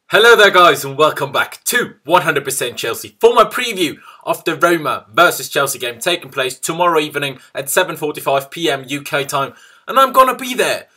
Hello there guys and welcome back to 100% Chelsea for my preview of the Roma versus Chelsea game taking place tomorrow evening at 7:45 PM UK time, and I'm gonna be there.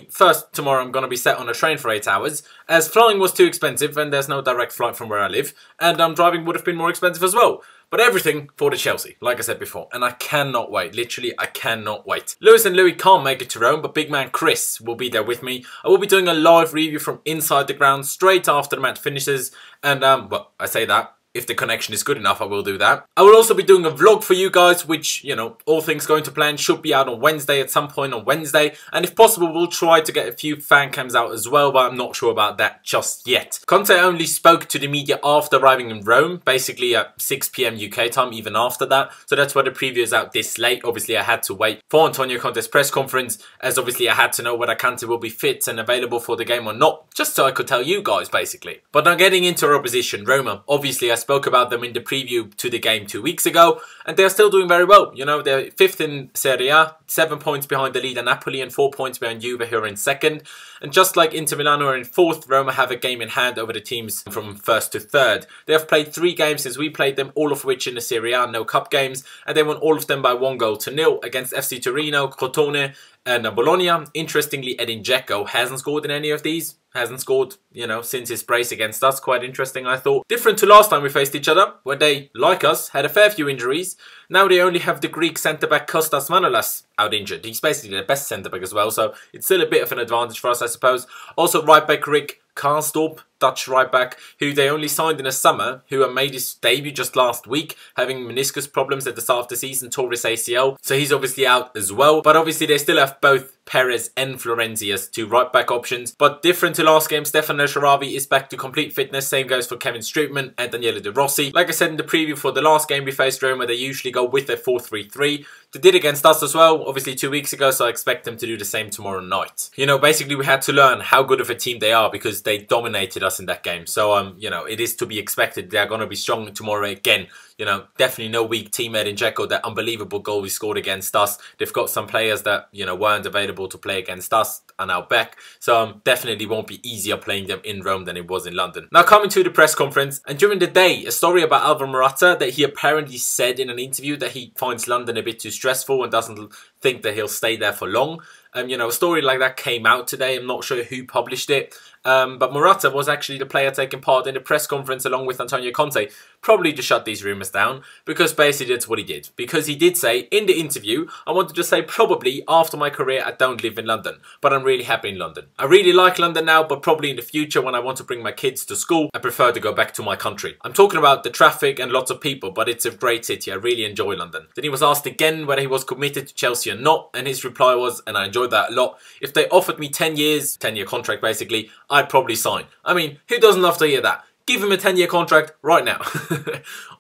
First, tomorrow I'm gonna be set on a train for 8 hours as flying was too expensive and there's no direct flight from where I live, and driving would have been more expensive as well. But everything for the Chelsea, like I said before, and I cannot wait. Literally, I cannot wait. Lewis and Louis can't make it to Rome, but big man Chris will be there with me. I will be doing a live review from inside the ground straight after the match finishes, and well, I say that. If the connection is good enough, I will do that. I will also be doing a vlog for you guys, which, you know, all things going to plan, should be out on Wednesday, at some point on Wednesday. And if possible, we'll try to get a few fan cams out as well, but I'm not sure about that just yet. Conte only spoke to the media after arriving in Rome, basically at 6 PM UK time, even after that. So that's why the preview is out this late. Obviously, I had to wait for Antonio Conte's press conference, as obviously I had to know whether Kante will be fit and available for the game or not, just so I could tell you guys, basically. But now getting into our opposition, Roma, obviously I spoke about them in the preview to the game 2 weeks ago, and they're still doing very well. You know, they're 5th in Serie A, 7 points behind the leader Napoli and 4 points behind Juve, who are in 2nd. And just like Inter Milan are in 4th, Roma have a game in hand over the teams from 1st to 3rd. They have played 3 games since we played them, all of which in the Serie A, no cup games, and they won all of them by 1-0 against FC Torino, Crotone and Bologna. Interestingly, Edin Dzeko hasn't scored in any of these. Hasn't scored, you know, since his brace against us. Quite interesting, I thought. Different to last time we faced each other, where they, like us, had a fair few injuries. Now they only have the Greek centre-back Kostas Manolas out injured. He's basically the best centre-back as well, so it's still a bit of an advantage for us, I suppose. Also, right-back Rick Karsdorp, Dutch right-back, who they only signed in the summer, who made his debut just last week, having meniscus problems at the start of the season, tore his ACL. So he's obviously out as well. But obviously they still have both Perez and Florenzi as 2 right-back options. But different to last game, Stefano Sharawi is back to complete fitness. Same goes for Kevin Strootman and Daniele De Rossi. Like I said in the preview for the last game we faced Roma, they usually go with a 4-3-3. They did against us as well, obviously 2 weeks ago, so I expect them to do the same tomorrow night. You know, basically we had to learn how good of a team they are because they dominated us in that game. So, you know, it is to be expected. They're going to be strong tomorrow again. You know, definitely no weak team. Edin Dzeko, that unbelievable goal he scored against us. They've got some players that, you know, weren't available to play against us are now back. So definitely won't be easier playing them in Rome than it was in London. Now coming to the press conference, and during the day, a story about Alvaro Morata that he apparently said in an interview that he finds London a bit too stressful and doesn't think that he'll stay there for long. You know, a story like that came out today. I'm not sure who published it. But Morata was actually the player taking part in the press conference along with Antonio Conte, probably to shut these rumours down, because basically that's what he did. Because he did say in the interview, I wanted to say probably after my career I don't live in London, but I'm really happy in London. I really like London now, but probably in the future when I want to bring my kids to school, I prefer to go back to my country. I'm talking about the traffic and lots of people, but it's a great city. I really enjoy London. Then he was asked again whether he was committed to Chelsea or not, and his reply was, and I enjoyed that a lot, if they offered me 10 years, 10-year contract basically, I'd probably sign. I mean, who doesn't love to hear that? Give him a 10-year contract right now.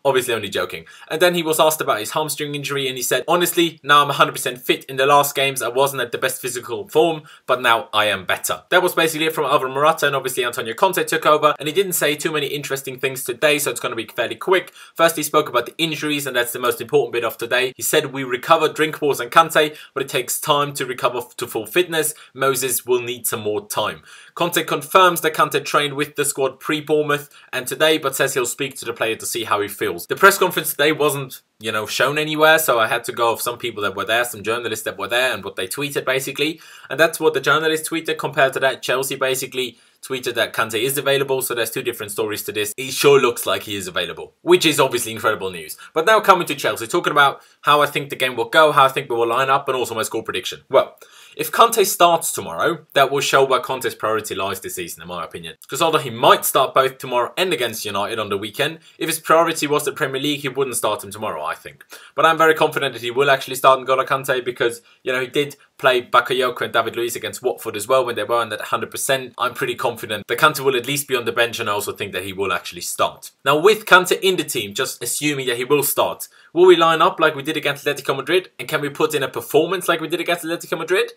Obviously only joking. And then he was asked about his hamstring injury and he said, honestly, now I'm 100% fit. In the last games, I wasn't at the best physical form, but now I am better. That was basically it from Alvaro Morata, and obviously Antonio Conte took over, and he didn't say too many interesting things today, so it's going to be fairly quick. First, he spoke about the injuries, and that's the most important bit of today. He said, we recovered Drinkwater and Kante, but it takes time to recover to full fitness. Moses will need some more time. Conte confirms that Kante trained with the squad pre-Bournemouth and today, but says he'll speak to the player to see how he feels. The press conference today wasn't, you know, shown anywhere, so I had to go off some people that were there, some journalists that were there, and what they tweeted basically. And that's what the journalists tweeted. Compared to that, Chelsea basically tweeted that Kante is available, so there's 2 different stories to this. It sure looks like he is available, which is obviously incredible news. But now coming to Chelsea, talking about how I think the game will go, how I think we will line up, and also my score prediction. Well, if Kante starts tomorrow, that will show where Conte's priority lies this season, in my opinion. Because although he might start both tomorrow and against United on the weekend, if his priority was the Premier League, he wouldn't start him tomorrow, I think. But I'm very confident that he will actually start N'Golo Kante because, you know, he did play Bakayoko and David Luiz against Watford as well when they weren't at 100%. I'm pretty confident that Kante will at least be on the bench, and I also think that he will actually start. Now with Kante in the team, just assuming that he will start, will we line up like we did against Atletico Madrid? And can we put in a performance like we did against Atletico Madrid?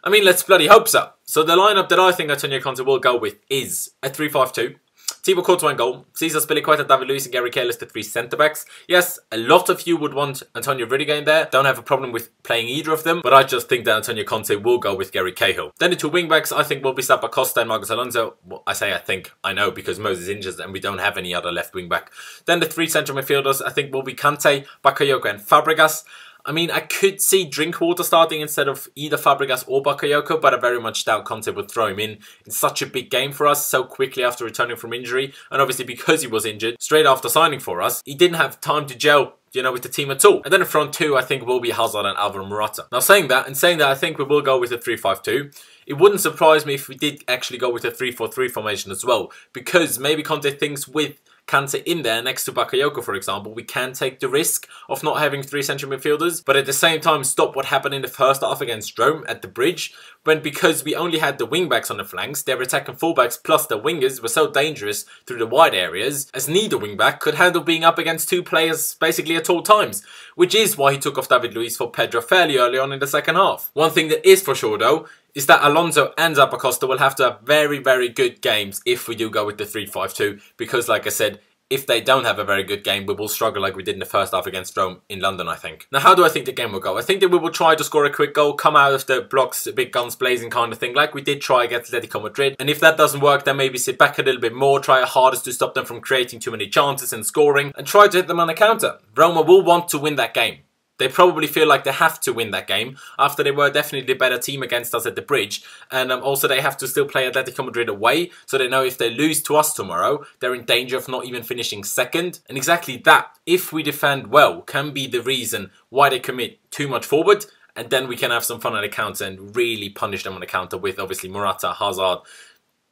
I mean, let's bloody hope so. So the lineup that I think Antonio Conte will go with is a 3-5-2. Thibaut Courtois in goal. Cesar Spilicueta, David Luiz and Gary Cahill as the 3 centre-backs. Yes, a lot of you would want Antonio Rudiger in there. Don't have a problem with playing either of them, but I just think that Antonio Conte will go with Gary Cahill. Then the 2 wing-backs, I think will be Sapa Costa and Marcos Alonso. Well, I say I think, I know, because Moses is injured and we don't have any other left wing-back. Then the 3 central midfielders, I think will be Kante, Bakayoko and Fabregas. I mean, I could see Drinkwater starting instead of either Fabregas or Bakayoko, but I very much doubt Conte would throw him in such a big game for us so quickly after returning from injury. And obviously because he was injured straight after signing for us, he didn't have time to gel, you know, with the team at all. And then the front 2, I think, will be Hazard and Alvaro Morata. Now saying that, I think we will go with a 3-5-2. It wouldn't surprise me if we did actually go with a 3-4-3 formation as well, because maybe Conte thinks with Kante in there next to Bakayoko, for example, we can take the risk of not having 3 central midfielders, but at the same time stop what happened in the first half against Rome at the bridge, when because we only had the wing-backs on the flanks, their attacking full-backs plus the wingers were so dangerous through the wide areas, as neither wing-back could handle being up against 2 players basically at all times, which is why he took off David Luiz for Pedro fairly early on in the second half. One thing that is for sure though, is that Alonso and Zappacosta will have to have very, very good games if we do go with the 3-5-2, because like I said, if they don't have a very good game, we will struggle like we did in the first half against Rome in London, I think. Now, how do I think the game will go? I think that we will try to score a quick goal, come out of the blocks, big guns blazing kind of thing, like we did try against Atletico Madrid. And if that doesn't work, then maybe sit back a little bit more, try our hardest to stop them from creating too many chances and scoring, and try to hit them on a counter. Roma will want to win that game. They probably feel like they have to win that game after they were definitely the better team against us at the bridge. And also they have to still play Atletico Madrid away. So they know if they lose to us tomorrow, they're in danger of not even finishing second. And exactly that, if we defend well, can be the reason why they commit too much forward. And then we can have some fun on the counter and really punish them on the counter with obviously Morata, Hazard,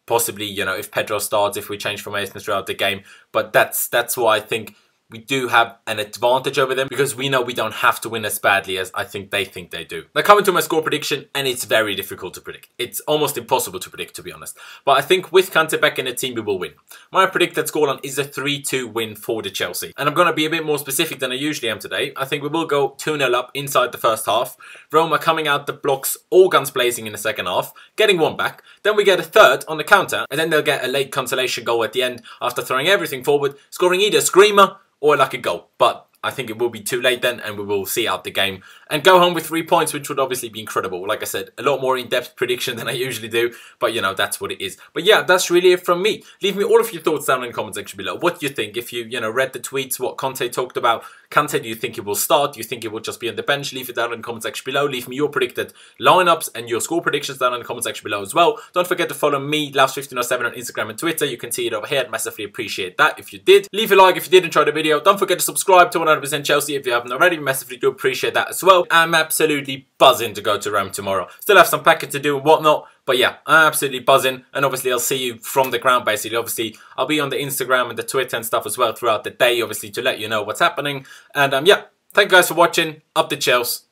possibly, you know, if Pedro starts, if we change formations throughout the game. But that's why I think we do have an advantage over them, because we know we don't have to win as badly as I think they do. Now coming to my score prediction, and it's very difficult to predict. It's almost impossible to predict, to be honest. But I think with Kante back in the team, we will win. My predicted scoreline is a 3-2 win for the Chelsea. And I'm going to be a bit more specific than I usually am today. I think we will go 2-0 up inside the first half. Roma coming out the blocks, all guns blazing in the second half, getting 1 back. Then we get a 3rd on the counter, and then they'll get a late consolation goal at the end after throwing everything forward, scoring either a screamer or like a goal. But I think it will be too late then, and we will see out the game and go home with 3 points, which would obviously be incredible. Like I said, a lot more in-depth prediction than I usually do, but you know, that's what it is. But yeah, that's really it from me. Leave me all of your thoughts down in the comment section below. What do you think? If you know, read the tweets, what Conte talked about, Kante, do you think it will start? Do you think it will just be on the bench? Leave it down in the comment section below. Leave me your predicted lineups and your score predictions down in the comment section below as well. Don't forget to follow me, Laos1507 on Instagram and Twitter. You can see it over here. I'd massively appreciate that if you did. Leave a like if you did enjoy the video. Don't forget to subscribe to 100% Chelsea if you haven't already. Massively do appreciate that as well. I'm absolutely buzzing to go to Rome tomorrow. Still have some packing to do and whatnot. But yeah, I'm absolutely buzzing, and obviously I'll see you from the ground basically. Obviously, I'll be on the Instagram and the Twitter and stuff as well throughout the day, obviously, to let you know what's happening. And yeah, thank you guys for watching. Up the Chelsea,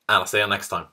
and I'll see you next time.